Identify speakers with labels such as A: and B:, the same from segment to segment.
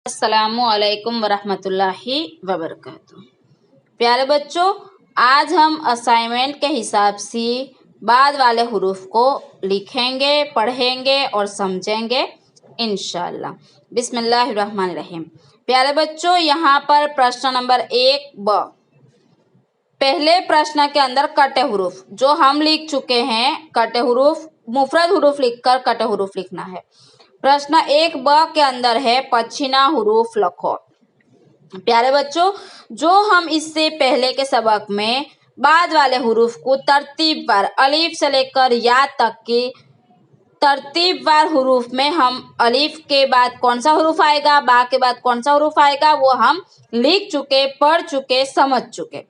A: अस्सलामु अलैकुम वरहमतुल्लाहि वबरकातुहू। प्यारे बच्चों, आज हम असाइनमेंट के हिसाब से बाद वाले हुरूफ को लिखेंगे, पढ़ेंगे और समझेंगे इंशाअल्लाह। बिस्मिल्लाहिर्रहमानिर्रहीम। प्यारे बच्चों, यहाँ पर प्रश्न नंबर 1 पहले प्रश्न के अंदर कटे हुरूफ जो हम लिख चुके हैं, कटे हुरूफ मुफरद हुरूफ लिखकर कटे हुरूफ लिखना है। प्रश्न 1 के अंदर है पछीना हुरूफ लखो। प्यारे बच्चों, जो हम इससे पहले के सबक में बाद वाले हुरूफ को तरतीबवार अलीफ से लेकर या तक की तरतीबवार हुरूफ में हम अलीफ के बाद कौन सा हुरूफ आएगा, बा के बाद कौन सा हुरूफ आएगा, वो हम लिख चुके, पढ़ चुके, समझ चुके।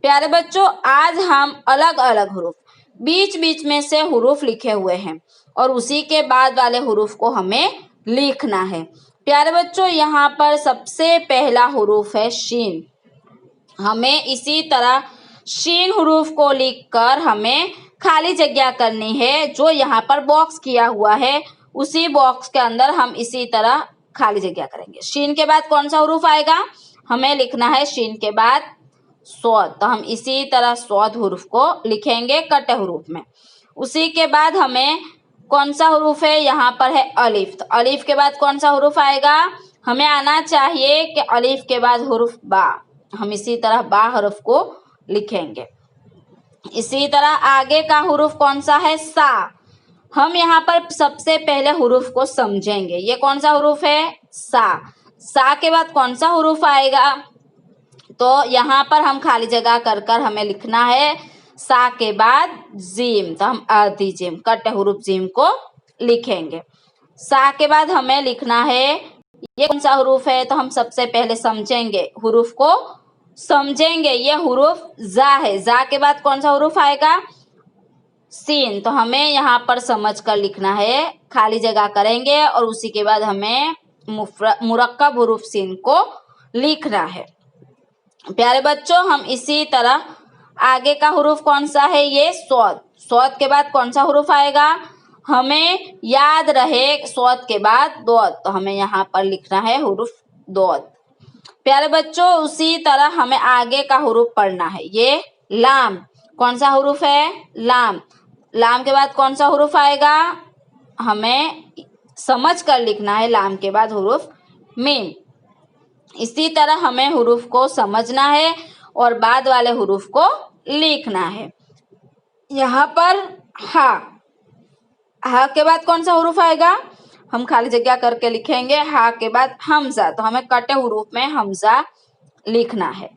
A: प्यारे बच्चों, आज हम अलग अलग हुरूफ बीच बीच में से हुरूफ लिखे हुए हैं और उसी के बाद वाले हुरूफ को हमें लिखना है। प्यारे बच्चों, यहाँ पर सबसे पहला हुरूफ है शीन। हमें इसी तरह शीन हुरूफ को लिखकर हमें खाली जगह करनी है। जो यहाँ पर बॉक्स किया हुआ है उसी बॉक्स के अंदर हम इसी तरह खाली जगह करेंगे। शीन के बाद कौन सा हुरूफ आएगा, हमें लिखना है शीन के बाद स्वाद। तो हम इसी तरह स्वाद हुरूफ को लिखेंगे कटे हुरूफ में। उसी के बाद हमें कौन सा हुरूफ है, यहाँ पर है अलीफ। तो अलीफ के बाद कौन सा हुरूफ आएगा, हमें आना चाहिए कि अलीफ के बाद हुरूफ बा। हम इसी तरह बा हुरूफ को लिखेंगे। इसी तरह आगे का हुरूफ कौन सा है, सा। हम यहाँ पर सबसे पहले हुरूफ को समझेंगे। ये कौन सा हुरूफ है, सा। सा के बाद कौन सा हुरूफ आएगा, तो यहाँ पर हम खाली जगह कर कर हमें लिखना है सा के बाद जीम। तो हम आधी जीम कटे हुरूफ जीम को लिखेंगे। सा के बाद हमें लिखना है ये कौन सा हुरूफ है, तो हम सबसे पहले समझेंगे, हुरूफ को समझेंगे। ये हुरूफ जा है। जा के बाद कौन सा हुरूफ आएगा, सीन। तो हमें यहाँ पर समझ कर लिखना है, खाली जगह करेंगे और उसी के बाद हमें मुरक्कब हुरूफ सीन को लिखना है। प्यारे बच्चों, हम इसी तरह आगे का हुरूफ कौन सा है, ये स्वाद। स्वाद के बाद कौन सा हुरूफ आएगा, हमें याद रहे स्वाद के बाद दौद। तो हमें यहाँ पर लिखना है हुरूफ दौद। प्यारे बच्चों, उसी तरह हमें आगे का हुरूफ पढ़ना है। ये लाम। कौन सा हुरूफ है, लाम। लाम के बाद कौन सा हुरूफ आएगा, हमें समझ कर लिखना है लाम के बाद हुरूफ मीम। इसी तरह हमें हुरूफ को समझना है और बाद वाले हुरूफ को लिखना है। यहाँ पर हा। हा के बाद कौन सा हुरूफ आएगा, हम खाली जगह करके लिखेंगे हा के बाद हमजा। तो हमें कटे हुरूफ में हमजा लिखना है।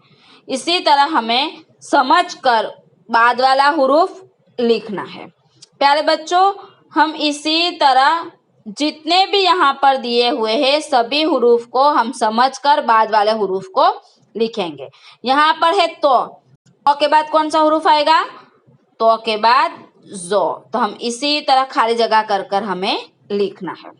A: इसी तरह हमें समझ कर बाद वाला हुरूफ लिखना है। प्यारे बच्चों, हम इसी तरह जितने भी यहाँ पर दिए हुए हैं सभी हुरूफ को हम समझकर बाद वाले हुरूफ को लिखेंगे। यहाँ पर है तो के बाद कौन सा हुरूफ आएगा, तो के बाद जो। तो हम इसी तरह खाली जगह कर कर हमें लिखना है।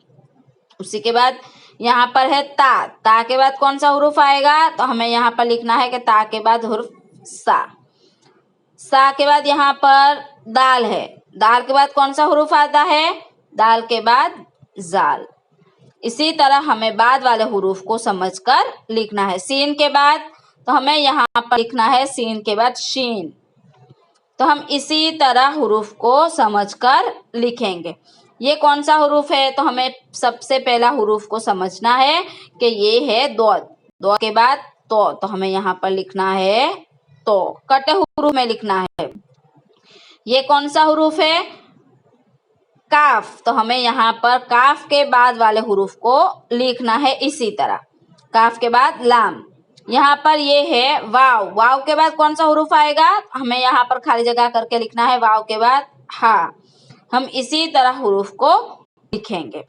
A: उसी के बाद यहाँ पर है ता। ता के बाद कौन सा हुरूफ आएगा, तो हमें यहाँ पर लिखना है कि ता के बाद हुरूफ सा। सा के बाद यहाँ पर दाल है। दाल के बाद कौन सा हुरूफ आता है, दाल के बाद जाल। इसी तरह हमें बाद वाले हुरूफ को समझकर लिखना है। सीन के बाद तो हमें यहाँ पर लिखना है सीन के बाद शीन। तो हम इसी तरह हुरूफ को समझकर लिखेंगे। ये कौन सा हुरूफ है, तो हमें सबसे पहला हुरूफ को समझना है कि ये है दौद। दौद के बाद तो हमें यहाँ पर लिखना है तो कटे हुरूफ में लिखना है। ये कौन सा हुरूफ है, काफ। तो हमें यहाँ पर काफ के बाद वाले हुरूफ को लिखना है इसी तरह। काफ के बाद लाम। यहाँ पर ये है वाव। वाव के बाद कौन सा हुरूफ आएगा, हमें यहाँ पर खाली जगह करके लिखना है वाव के बाद हा। हम इसी तरह हुरूफ को लिखेंगे।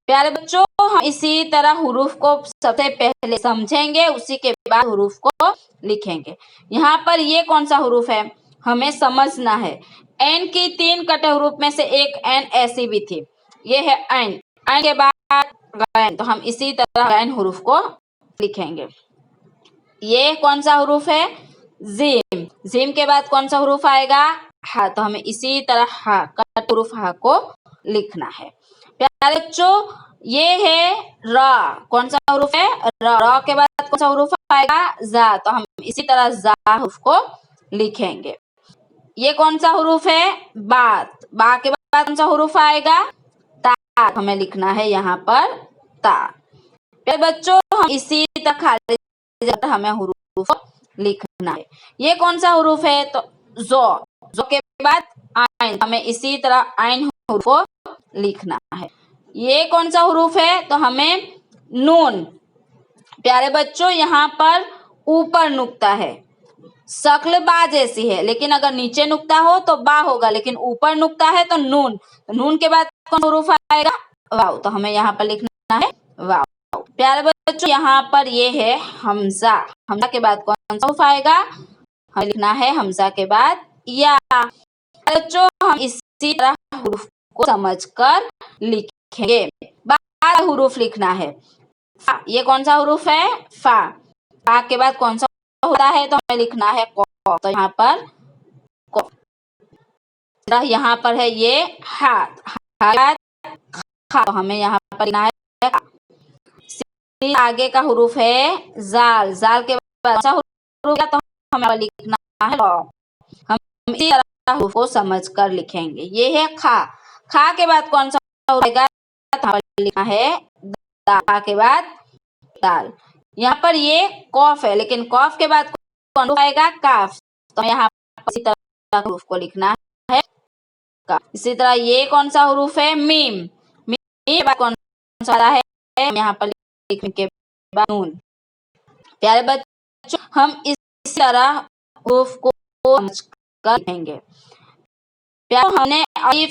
A: प्यारे बच्चों, हम इसी तरह हुरूफ को सबसे पहले समझेंगे, उसी के बाद हुरूफ को लिखेंगे। यहाँ पर ये कौन सा हुरूफ है, हमें समझना है। एन की 3 कटे हुरूफ में से एक एन ऐसी भी थी, ये है एन। एन के बाद गैन। तो हम इसी तरह गैन हुरूफ को लिखेंगे। ये कौन सा हुरूफ है, जीम। जीम के बाद कौन सा हुरूफ आएगा, हा। तो हमें इसी तरह हा कटे हुरूफ हा को लिखना है। प्यारे बच्चों, یہ ہے را. کون سا حروف ہے؟ را. را کے بعد کون سا حروف آئے گا؟ زا. تو ہم اسی طرح زا حرف کو لکھیں گے. یہ کون سا حروف ہے؟ با. با کے بعد کون سا حروف آئے گا؟ تا. ہمیں لکھنا ہے یہاں پر تا. پھر بچوں ہم اسی طرح خالی جگہ ہمیں حروف لکھنا ہے. یہ کون سا حروف ہے؟ تو زو. زو کے بعد آئین. ہمیں اسی طرح آئین حروف کو لکھنا ہے. یہ کون سا حروف ہے؟ تو ہمیں نون. پیارے بچوں یہاں پر اوپر نقطہ ہے. شکل با جیسی ہے لیکن اگر نیچے نقطہ ہو تو با ہوگا, لیکن اوپر نقطہ ہے تو نون. نون کے بعد کون سا حروف آئے گا؟ واو. تو ہمیں یہاں پر لکھنا ہے واو. پیارے بچوں یہاں پر یہ ہے حمزہ. حمزہ کے بعد کون سا حروف آئے گا؟ ہمیں لکھنا ہے حمزہ کے بعد یا. بچوں ہم اسی طرح حروف کو سمجھ کر لکھیں گے. 12 حروف لکھنا ہے. فا. یہ کون سا حروف ہے؟ فا. فا کے بعد کون سا ہوتا ہے؟ تو ہمیں لکھنا ہے قاف. تو یہاں پر یہاں پر ہے یہ ہاتھ. ہمیں یہاں پر لکھنا ہے. آگے کا حروف ہے زال. زال کے بعد کون سا حروف ہے؟ تو ہمیں لکھنا ہے. ہم اسی طرح حروف کو سمجھ کر لکھیں گے. یہ ہے خا. خا کے بعد کون سا حروف آئے گا؟ تو ہمیں لکھنا ہے دال کے بعد دال. یہاں پر یہ قاف ہے لیکن قاف کے بعد کون سا آئے گا؟ کاف. تو یہاں پر اسی طرح حروف کو لکھنا ہے. اسی طرح یہ کون سا حروف ہے؟ میم. میم کے بعد کون سا ہے؟ یہاں پر لکھنے کے بعد نون. پیارے بچوں ہم اس طرح حروف کو سمجھ کر لکھیں گے. ہم نے الف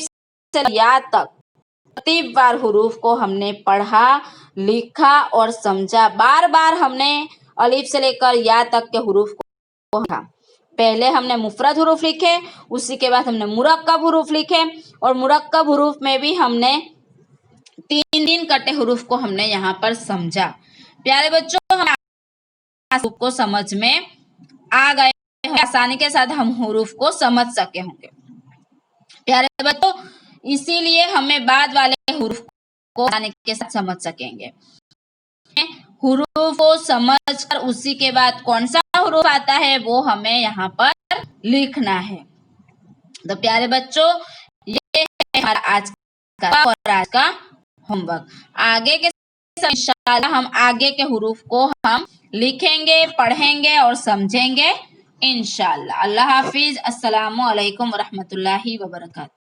A: سے یا تک ترتیب وار حروف کو ہم نے پڑھا, لکھا اور سمجھا. بار بار ہم نے الف سے لے کر یا تک کے حروف کو پڑھا. پہلے ہم نے مفرد حروف لکھے, اسی کے بعد ہم نے مرکب حروف لکھے, اور مرکب حروف میں بھی ہم نے 3 کٹے حروف کو ہم نے یہاں پر سمجھا. پیارے بچوں ہم حروف کو سمجھ میں آ گئے, آسانی کے ساتھ ہم حروف کو سمجھ سکے ہوں گے. پیارے بچوں اسی لیے ہمیں بعد والے حروف کو آسانی کے ساتھ سمجھ سکیں گے. حروف کو سمجھ کر اسی کے بعد کون سا حروف آتا ہے وہ ہمیں یہاں پر لکھنا ہے. تو پیارے بچوں یہ ہے ہمارا آج کا ہوم ورک. آگے کے انشاءاللہ ہم آگے کے حروف کو ہم لکھیں گے, پڑھیں گے اور سمجھیں گے انشاءاللہ. اللہ حافظ. السلام علیکم ورحمۃ اللہ وبرکاتہ.